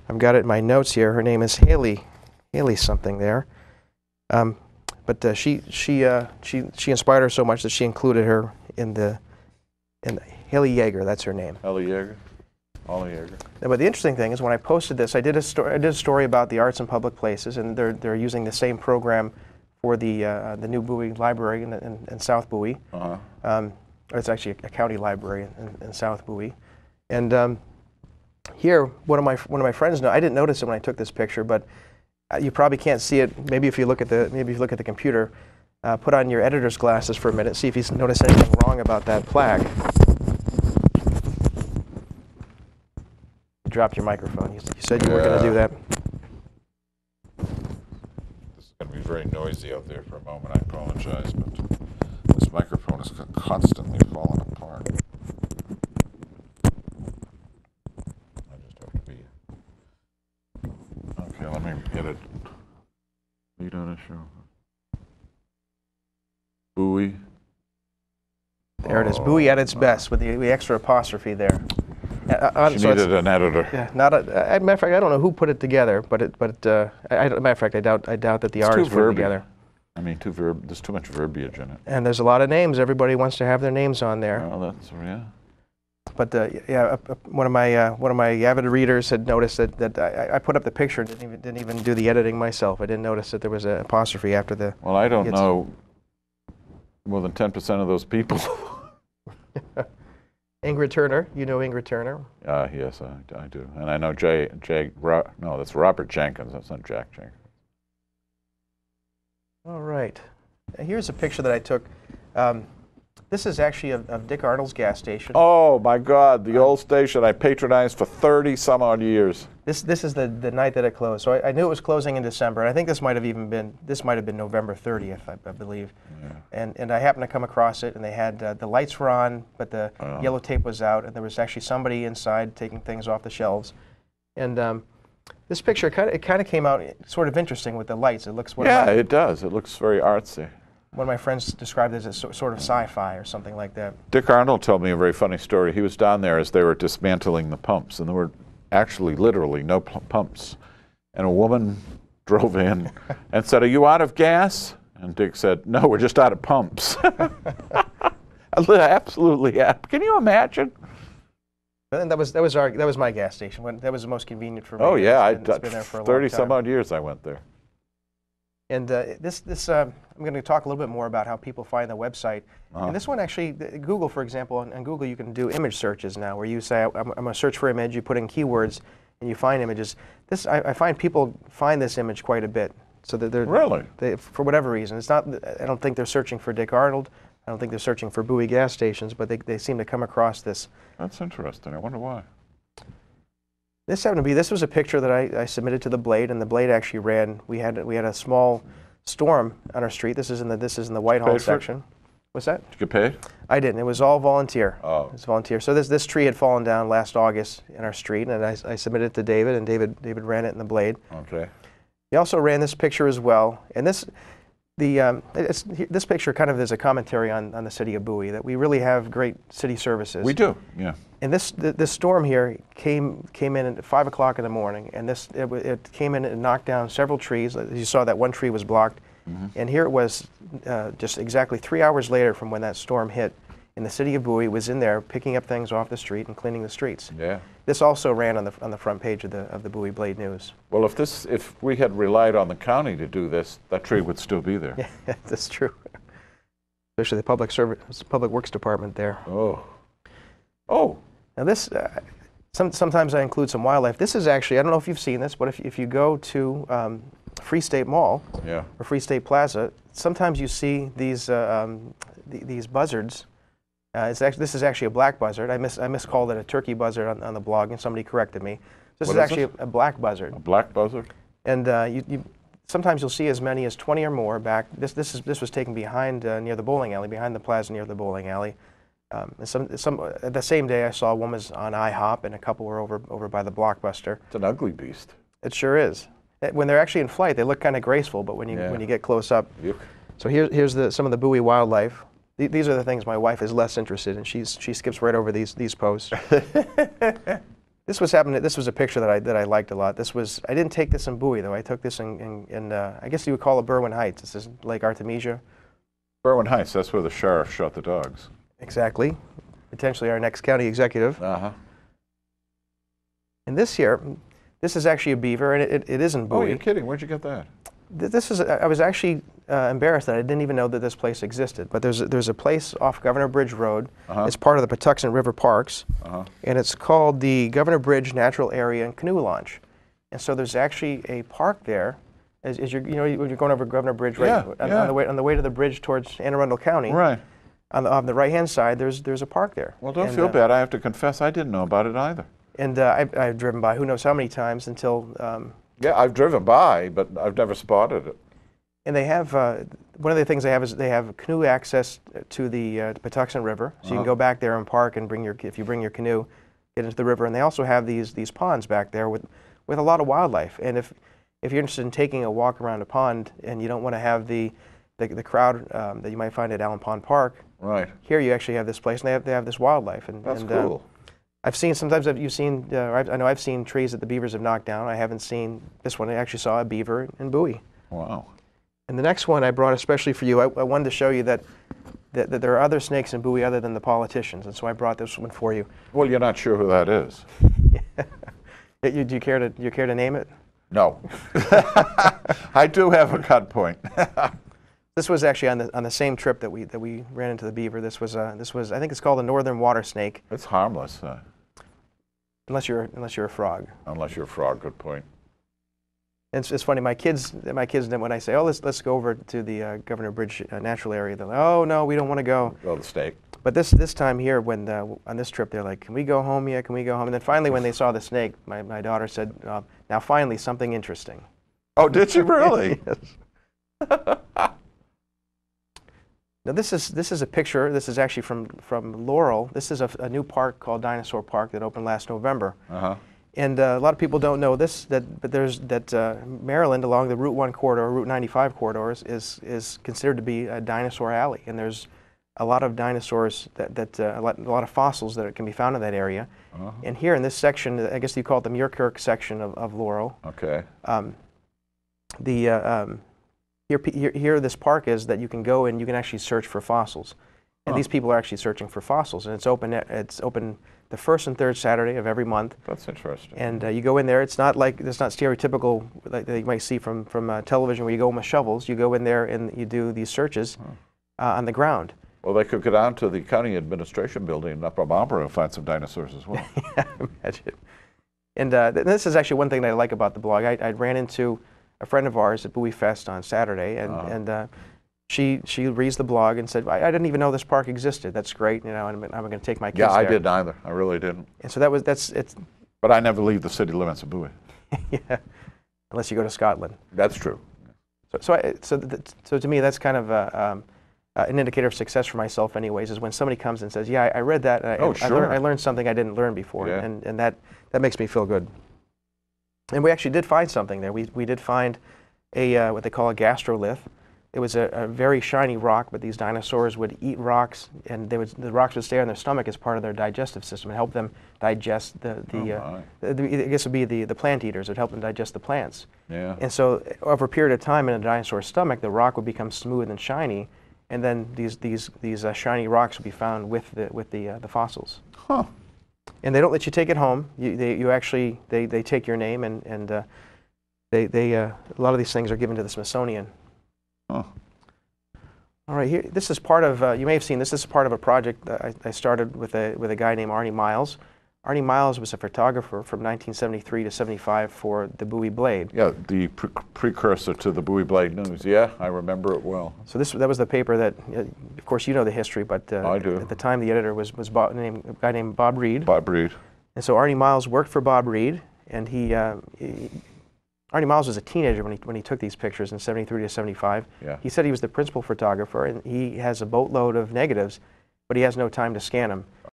I've got it in my notes here. Her name is Haley something there. But she inspired her so much that she included her in the Haley Yeager. That's her name. Haley Yeager. Holly Yeager. But the interesting thing is, when I posted this, I did a story about the arts in public places, and they're using the same program for the new Bowie Library in South Bowie. It's actually a county library in South Bowie, and here one of my friends. I didn't notice it when I took this picture, but you probably can't see it. Maybe if you look at the computer, put on your editor's glasses for a minute, see if you notice anything wrong about that plaque. You dropped your microphone. You said you were going to do that. This is going to be very noisy out there for a moment. I apologize, but this microphone is constantly falling apart. I just have to be. Okay, let me get it. Lead on a show. Bowie. There it is. Bowie at its best with the extra apostrophe there. She needed an editor. Yeah, matter of fact, I don't know who put it together, but matter of fact, I doubt that the artist put it together. I mean, there's too much verbiage in it. And there's a lot of names. Everybody wants to have their names on there. Oh, that's yeah. But one of my avid readers had noticed that I put up the picture and didn't even do the editing myself. I didn't notice that there was an apostrophe after the. Well, I don't know more than 10% of those people. Ingrid Turner, you know Ingrid Turner? Yes, I do. And I know no, that's Robert Jenkins. That's not Jack Jenkins. All right. Here's a picture that I took. This is actually of Dick Arnold's gas station. Oh, my God, the old station I patronized for 30-some-odd years. This is the night that it closed. So I knew it was closing in December. I think this might have been November 30th, I believe. Yeah. And I happened to come across it, and they had the lights were on, but the yellow tape was out, and there was actually somebody inside taking things off the shelves. And this picture kind of came out sort of interesting with the lights. It looks it does. It looks very artsy. One of my friends described it as sort of sci-fi or something like that. Dick Arnold told me a very funny story. He was down there as they were dismantling the pumps, and there were actually literally no pumps. And a woman drove in and said, "Are you out of gas?" And Dick said, "No, we're just out of pumps." Absolutely. Can you imagine? And that was my gas station. That was the most convenient for me. Oh yeah, it's been there for a long time. 30-some-odd years I went there. And I'm going to talk a little bit more about how people find the website. And this one actually, Google, for example, on Google you can do image searches now, where you say, I'm going to search for image, you put in keywords, and you find images. I find people find this image quite a bit. So that really? For whatever reason. It's not. I don't think they're searching for Dick Arnold. I don't think they're searching for Bowie gas stations, but they seem to come across this. That's interesting. I wonder why. This was a picture that I submitted to the Blade, and the Blade actually ran. We had a small storm on our street. This is in the Whitehall section. What's that? Did you get paid? I didn't. It was all volunteer. Oh. It was volunteer. So this tree had fallen down last August in our street, and I submitted it to David, and David ran it in the Blade. Okay. He also ran this picture as well, and this picture kind of is a commentary on the city of Bowie, that we really have great city services. We do, yeah. And this storm here came in at 5 o'clock in the morning, and it came in and knocked down several trees. As you saw, that one tree was blocked, and here it was just exactly 3 hours later from when that storm hit, and the city of Bowie was in there picking up things off the street and cleaning the streets. Yeah. This also ran on the front page of the Bowie Blade News. Well, if we had relied on the county to do this, that tree would still be there. Yeah, that's true. Especially the Public Works Department there. Oh. Now this, sometimes I include some wildlife. This is actually, I don't know if you've seen this, but if you go to Free State Mall or Free State Plaza, sometimes you see these buzzards. This is actually a black buzzard. I miscalled it a turkey buzzard on the blog, and somebody corrected me. This is actually a black buzzard. A black buzzard? And sometimes you'll see as many as 20 or more back. This was taken behind near the bowling alley, behind the plaza near the bowling alley. The same day I saw a woman on IHOP, and a couple were over by the Blockbuster. It's an ugly beast. It sure is. When they're actually in flight, they look kind of graceful, but when you get close up. Yep. So here's some of the Bowie wildlife. These are the things my wife is less interested in. She skips right over these posts. This was happening. This was a picture that I liked a lot. This was, I didn't take this in Bowie though. I took this in I guess you would call it Berwyn Heights. This is Lake Artemisia. Berwyn Heights. That's where the sheriff shot the dogs. Exactly. Potentially our next county executive. Uh-huh. And this here, this is actually a beaver, and it is in Bowie. Oh, you're kidding? Where'd you get that? This is. I was actually embarrassed that I didn't even know that this place existed. But there's a place off Governor Bridge Road. It's part of the Patuxent River Parks, and it's called the Governor Bridge Natural Area and Canoe Launch. And so there's actually a park there. As you're, when you're going over Governor Bridge, right on the way to the bridge towards Anne Arundel County. Right. On the right-hand side, there's a park there. Well, don't feel bad. I have to confess, I didn't know about it either. And I've driven by who knows how many times until. Yeah, I've driven by, but I've never spotted it. And they have, one of the things they have is they have canoe access to the Patuxent River. So you can go back there and park and if you bring your canoe, get into the river. And they also have these ponds back there with a lot of wildlife. And if you're interested in taking a walk around a pond and you don't want to have the crowd that you might find at Allen Pond Park, right here you actually have this place and they have this wildlife. And that's cool. I've seen, sometimes you've seen, I know I've seen trees that the beavers have knocked down. I haven't seen this one. I actually saw a beaver in Bowie. Wow. And the next one I brought especially for you, I wanted to show you that there are other snakes in Bowie other than the politicians, and so I brought this one for you. Well, you're not sure who that is. Do you care to name it? No. I do have a cut point. This was actually on the same trip that we ran into the beaver. This was I think it's called a northern water snake. It's harmless. Unless you're a frog. Unless you're a frog, good point. It's funny. My kids, when I say, "Oh, let's go over to the Governor Bridge natural area," they're like, "Oh no, we don't want to go." Go to the snake. But this time here, when on this trip, they're like, "Can we go home yet? Can we go home?" And then finally, when they saw the snake, my daughter said, "Now finally, something interesting." Oh, did she really? Yes. Now this is a picture. This is actually from Laurel. This is a new park called Dinosaur Park that opened last November. And a lot of people don't know this, but there's Maryland along the Route 1 corridor, Route 95 corridors is considered to be a dinosaur alley, and there's a lot of dinosaurs a lot of fossils that can be found in that area. And here in this section, I guess you call it the Muirkirk section of Laurel. Okay. Here this park is that you can go and you can actually search for fossils, and these people are actually searching for fossils, and it's open the first and third Saturday of every month. That's interesting. And you go in there. It's not stereotypical like that you might see from television where you go in with shovels. You go in there and you do these searches on the ground. Well, they could go down to the county administration building in Upper Marlboro and find some dinosaurs as well. Yeah, imagine. And this is actually one thing that I like about the blog. I ran into a friend of ours at Bowie Fest on Saturday, and she reads the blog and said, I didn't even know this park existed. That's great, and I'm going to take my kids there. Yeah, I didn't either. I really didn't. And so it's. But I never leave the city limits of Bowie. Yeah, unless you go to Scotland. That's true. So to me, that's kind of an indicator of success for myself, anyways. Is when somebody comes and says, "Yeah, I read that. I learned something I didn't learn before," and that makes me feel good. And we actually did find something there. We did find what they call a gastrolith. It was a very shiny rock, but these dinosaurs would eat rocks, and the rocks would stay on their stomach as part of their digestive system and help them digest I guess it would be the plant eaters. It would help them digest the plants. Yeah. And so over a period of time in a dinosaur's stomach, the rock would become smooth and shiny, and then these shiny rocks would be found with the fossils. Huh. And they don't let you take it home. They take your name, and a lot of these things are given to the Smithsonian. Huh. All right, here. This is part of. You may have seen this. This is part of a project that I started with a guy named Arnie Miles. Arnie Miles was a photographer from 1973 to 75 for the Bowie Blade. Yeah, the precursor to the Bowie Blade News. Yeah, I remember it well. So that was the paper that, of course, you know the history, but I do. At the time the editor was a guy named Bob Reed. Bob Reed. And so Arnie Miles worked for Bob Reed, and Arnie Miles was a teenager when he took these pictures in 73 to 75. Yeah. He said he was the principal photographer, and he has a boatload of negatives, but he has no time to scan them.